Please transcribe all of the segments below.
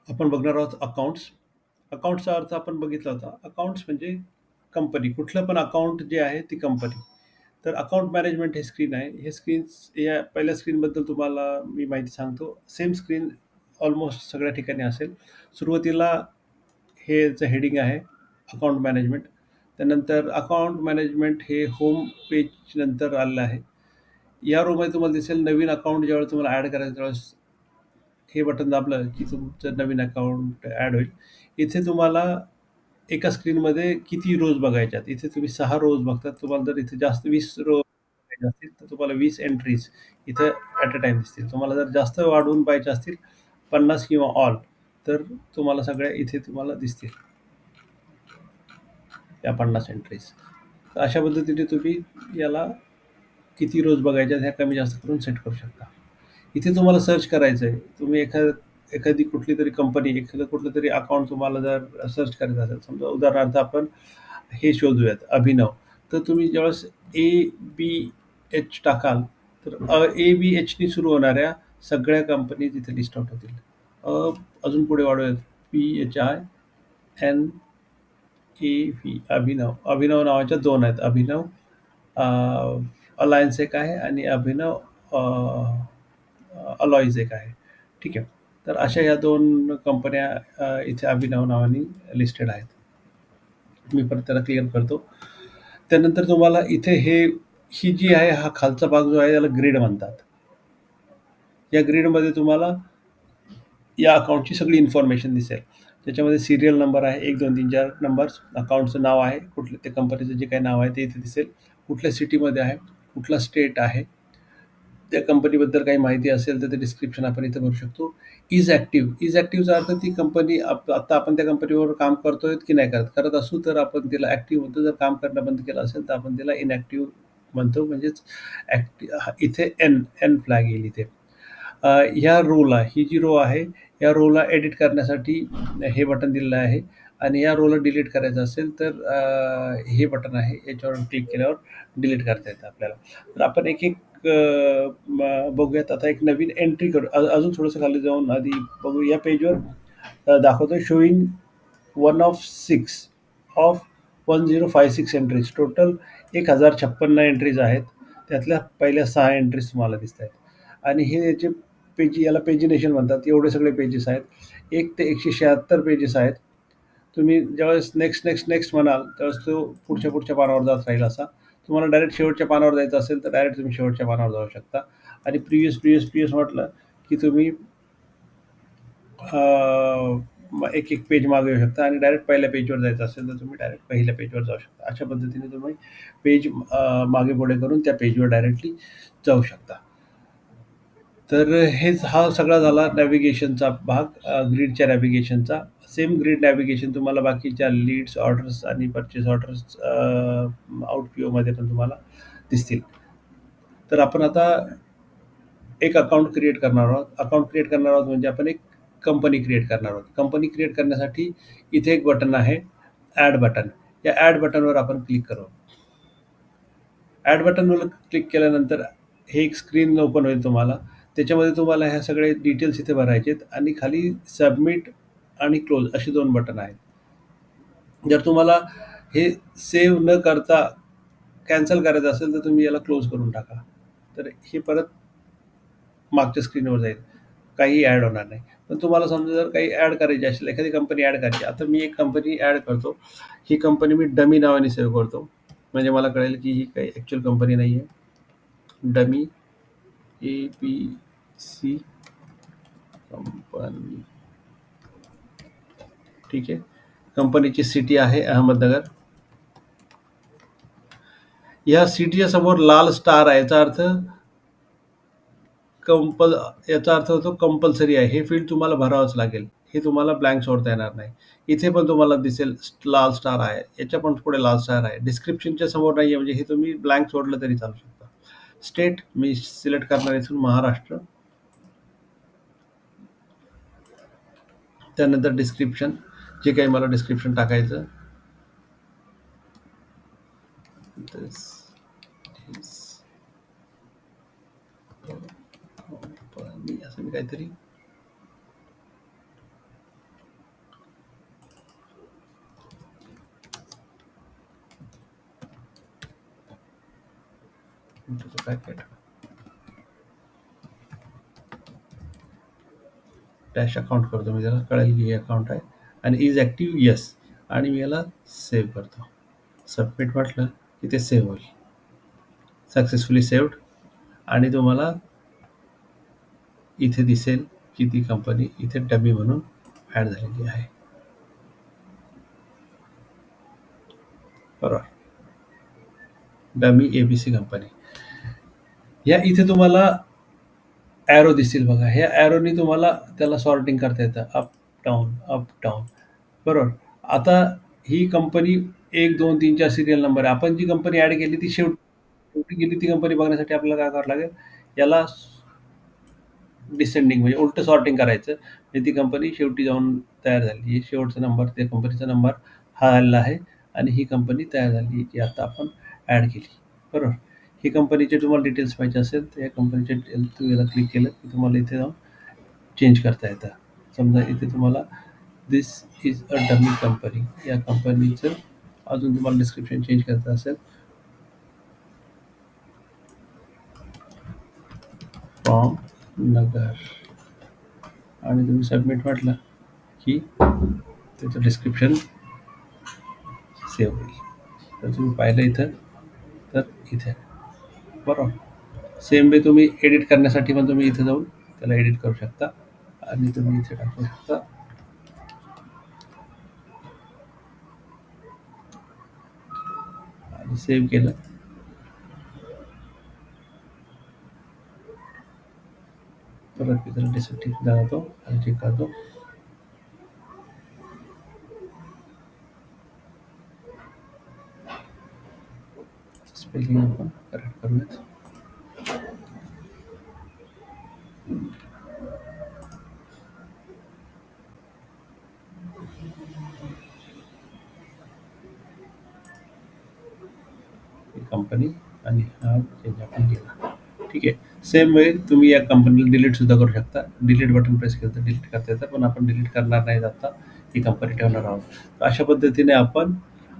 आपण बघणार आहोत अकाउंट्स. अकाउंट्सचा अर्थ आपण बघितला होता. अकाउंट्स म्हणजे कंपनी. कुठलं पण अकाउंट जे आहे ती कंपनी. तर अकाउंट मॅनेजमेंट हे स्क्रीन आहे. हे स्क्रीन्स या पहिल्या स्क्रीनबद्दल तुम्हाला मी माहिती सांगतो. सेम स्क्रीन ऑलमोस्ट सगळ्या ठिकाणी असेल. सुरुवातीला हे याचं हेडिंग आहे अकाउंट मॅनेजमेंट. त्यानंतर अकाउंट मॅनेजमेंट हे होम पेज नंतर आलेलं आहे. या रोमध्ये तुम्हाला दिसेल नवीन अकाउंट ज्यावेळेस तुम्हाला ॲड करायचं त्यावेळेस हे बटन दाबलं की तुमचं नवीन अकाउंट ॲड होईल. इथे तुम्हाला एका स्क्रीनमध्ये किती रोज बघायच्यात. इथे तुम्ही 6 रोज बघतात. तुम्हाला जर इथे जास्त 20 रो पाहिजे असतील, तर तुम्हाला 20 एंट्रीज इथे ॲट अ टाईम दिसतील. तुम्हाला जर जास्त वाढवून पाहिजे असतील 50 किंवा ऑल, तर तुम्हाला सगळ्या इथे तुम्हाला दिसतील त्या 50 एंट्रीज. तर अशा पद्धतीने तुम्ही याला किती रोज बघायच्या ह्या कमी जास्त करून सेट करू शकता. इथे तुम्हाला सर्च करायचं आहे. तुम्ही एखादी कुठली तरी कंपनी, एखादं कुठलं तरी अकाउंट तुम्हाला जर सर्च करायचं असेल, समजा उदाहरणार्थ आपण हे शोधूयात अभिनव. तर तुम्ही ज्यावेळेस ABH टाकाल, तर ABHनी सुरू होणाऱ्या सगळ्या कंपनी तिथे लिस्ट आउट होतील. अजून पुढे वाढूयात. PHINAV अभिनव. अभिनव नावाच्या 2 आहेत. अभिनव अलायन्स एक आहे आणि अभिनव अलॉईज एक आहे. ठीक आहे. तर अशा या 2 कंपन्या इथे अभिनव नावाने लिस्टेड आहेत. मी परत त्याला क्लिअर करतो. त्यानंतर तुम्हाला इथे ही जी आहे, हा खालचा भाग जो आहे याला ग्रिड म्हणतात. या ग्रिडमध्ये तुम्हाला या अकाउंटची सगळी इन्फॉर्मेशन दिसेल. त्याच्यामध्ये सीरियल नंबर आहे, 1, 2, 3, 4 नंबर्स. अकाउंटचं नाव आहे, कुठलं ते कंपनीचं जे काही नाव आहे ते इथे दिसेल. कुठल्या सिटीमध्ये आहे, कुठला स्टेट आहे, त्या कंपनीबद्दल काही माहिती असेल तर ते डिस्क्रिप्शन आपण इथे भरू शकतो. Is active. इज ॲक्टिव्हचा अर्थ ती कंपनी आता आपण त्या कंपनीवर काम करतोय की नाही करत. करत असू तर आपण तिला ॲक्टिव्ह म्हणतो. जर काम करणं बंद केलं असेल तर आपण तिला इनॲक्टिव्ह म्हणतो. म्हणजेच इथे एन फ्लॅग येईल इथे. ह्या रोला, ही जी रो आहे, या रोला एडिट करण्यासाठी हे बटन दिलेलं आहे आणि या रोला डिलीट करायचं असेल तर हे बटन आहे. याच्यावर क्लिक केल्यावर डिलीट करता येतं आपल्याला. तर आपण एक बघूयात. आता एक नवीन एंट्री करू. अजून थोडंसं खाली जाऊन आधी बघू. या पेजवर दाखवतोय showing 1 of 6 of 1056 entries. Total 1056 entries आहेत. त्यातल्या पहिल्या 6 एंट्रीज तुम्हाला दिसत आहेत. आणि हे याचे याला पेजिनेशन म्हणतात. एवढे सगळे पेजेस आहेत. 1 ते 176 पेजेस आहेत. तुम्ही ज्यावेळेस नेक्स्ट म्हणाल त्यावेळेस तो पुढच्या पानावर जात राहील असा. तुम्हाला डायरेक्ट शेवटच्या पानावर जायचं असेल तर डायरेक्ट तुम्ही शेवटच्या पानावर जाऊ शकता. आणि प्रिव्हियस म्हटलं की तुम्ही एक पेज मागे येऊ शकता आणि डायरेक्ट पहिल्या पेजवर जायचं असेल तर तुम्ही डायरेक्ट पहिल्या पेजवर जाऊ शकता. अशा पद्धतीने तुम्ही पेज मागे पुढे करून त्या पेजवर डायरेक्टली जाऊ शकता. तर हा सगळा झाला नॅव्हिगेशनचा भाग, ग्रीडच्या नॅव्हिगेशनचा. सेम ग्रीड नॅव्हिगेशन तुम्हाला बाकीच्या लीड्स, ऑर्डर्स आणि परचेस ऑर्डर्स आउट पीओमध्ये पण तुम्हाला दिसतील. तर आपण आता एक अकाउंट क्रिएट करणार आहोत. अकाउंट क्रिएट करणार आहोत म्हणजे आपण एक कंपनी क्रिएट करणार आहोत. कंपनी क्रिएट करण्यासाठी इथे एक बटन आहे, ॲड बटन. या ॲड बटनवर आपण क्लिक करू. ॲड बटनवर क्लिक केल्यानंतर हे एक स्क्रीन ओपन होईल तुम्हाला. त्याच्यामध्ये तुम्हाला ह्या सगळे डिटेल्स इथे भरायचे आहेत आणि खाली सबमिट आणि क्लोज अशी 2 बटन आहेत. जर तुम्हाला हे सेव्ह न करता कॅन्सल करायचं असेल तर तुम्ही याला क्लोज करून टाका. तर हे परत मागच्या स्क्रीनवर जाईल. काहीही ॲड होणार नाही. पण तुम्हाला समजा जर काही ॲड करायची असेल, एखादी कंपनी ॲड करायची. आता मी एक कंपनी ॲड करतो. ही कंपनी मी डमी नावाने सेव्ह करतो. म्हणजे मला कळेल की ही काही ॲक्चुअल कंपनी नाही आहे. Dummy ABC company. ठीक आहे. कंपनीची सिटी आहे अहमदनगर. या सिटीच्या समोर लाल स्टार आहे. याचा अर्थ होतो कंपल्सरी आहे. हे फील्ड तुम्हाला भरावंच लागेल. हे तुम्हाला ब्लँक सोडता येणार नाही. इथे पण तुम्हाला दिसेल लाल स्टार आहे. याच्या पण पुढे लाल स्टार आहे. डिस्क्रिप्शनच्या समोर नाही आहे म्हणजे हे तुम्ही ब्लँक सोडलं तरी चालू शकता. स्टेट मी सिलेक्ट करणार इथून महाराष्ट्र. त्यानंतर डिस्क्रिप्शन, जे काही मला डिस्क्रिप्शन टाकायचं. This is company असं मी काहीतरी पॅकेट डॅश अकाउंट करतो मी, त्याला कळेल की हे अकाउंट आहे आणि इज ॲक्टिव्ह येस, आणि मी याला सेव्ह करतो. सबमिट म्हटलं की ते सेव्ह होईल, सक्सेसफुली सेव्ड. आणि तुम्हाला इथे दिसेल की ती कंपनी इथे डमी म्हणून ॲड झालेली आहे. बरोबर, डमी एबीसी कंपनी. या इथे तुम्हाला ॲरो दिसतील बघा, ह्या ॲरोनी तुम्हाला त्याला सॉर्टिंग करता येतं, अप डाऊन अप डाऊन. बरोबर. आता ही कंपनी 1, 2, 3, 4 सिरियल नंबर आहे. आपण जी कंपनी ॲड केली ती शेवटी गेली, ती कंपनी बघण्यासाठी आपल्याला काय करावं लागेल, याला डिसेंडिंग म्हणजे उलटं सॉर्टिंग करायचं. म्हणजे ती कंपनी शेवटी जाऊन तयार झाली. हे शेवटचा नंबर, त्या कंपनीचा नंबर हा आलेला आहे आणि ही कंपनी तयार झाली जी आता आपण ॲड केली. बरोबर. ही कंपनीचे तुम्हाला डिटेल्स पाहिजे असेल तर या कंपनीचे डिटेल्स तुम्ही याला क्लिक केलं की तुम्हाला इथे जाऊन चेंज करता येतं. समजा इथे तुम्हाला दिस इज अ डमी कंपनी, या कंपनीचं अजून तुम्हाला डिस्क्रिप्शन चेंज करायचं असेल, फ्रॉम नगर, आणि तुम्ही सबमिट म्हटलं की त्याचं डिस्क्रिप्शन सेव्ह होईल. तर तुम्ही पाहिलं इथं, तर इथे बरोबर. सेम वे तुम्ही एडिट करण्यासाठी पण तुम्ही इथे जाऊन त्याला एडिट करू शकता आणि तुम्ही इथे टाकू शकता आणि सेव्ह केलं. परत मी त्याला डिस्क्रिप्टिव्ह जातो आणि चेक करतो. स्पेलिंग आपण करेक्ट करूयात. कंपनी आणि हा चेंज आपण केला. ठीक आहे. सेम वे तुम्ही या कंपनीला डिलीट सुद्धा करू शकता. डिलीट बटन प्रेस केलं तर डिलीट करता येतं, पण आपण डिलीट करणार नाही आता, ही कंपनी ठेवणार आहोत. तर अशा पद्धतीने आपण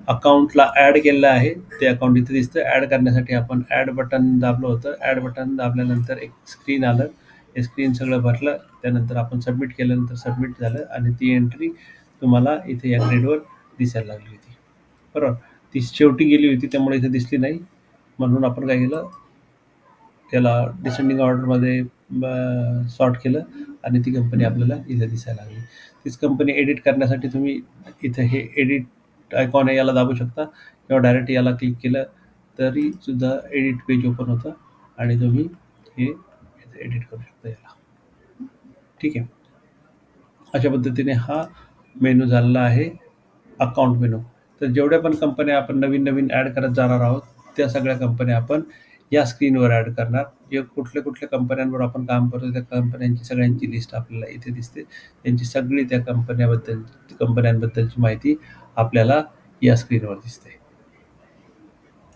अकाउंटला ॲड केलेलं आहे. ते अकाउंट इथे दिसतं. ॲड करण्यासाठी आपण ॲड बटन दाबलं होतं. ॲड बटन दाबल्यानंतर एक स्क्रीन आलं. हे स्क्रीन सगळं भरलं. त्यानंतर आपण सबमिट केल्यानंतर सबमिट झालं आणि ती एंट्री तुम्हाला इथे या ग्रेडवर दिसायला लागली होती. बरोबर. ती शेवटी गेली होती त्यामुळे इथे दिसली नाही. म्हणून आपण काय केलं, त्याला डिसेंडिंग ऑर्डरमध्ये सॉर्ट केलं आणि ती कंपनी आपल्याला इथे दिसायला लागली. तीच कंपनी एडिट करण्यासाठी तुम्ही इथे हे एडिट आयकॉन आहे, याला दाबू शकता किंवा डायरेक्ट याला क्लिक केलं तरी सुद्धा एडिट पेज ओपन होतं आणि तुम्ही हे एडिट करू शकता याला. ठीक आहे. अशा पद्धतीने हा मेनू झालेला आहे, अकाउंट मेनू. तर जेवढ्या पण कंपन्या आपण नवीन ॲड करत जाणार आहोत, त्या सगळ्या कंपन्या आपण या स्क्रीनवर ॲड करणार. जे कुठल्या कंपन्यांवर आपण काम करतो त्या कंपन्यांची सगळ्यांची लिस्ट आपल्याला इथे दिसते. त्यांची सगळी त्या कंपन्यांबद्दलची माहिती आपल्याला या स्क्रीनवर दिसते.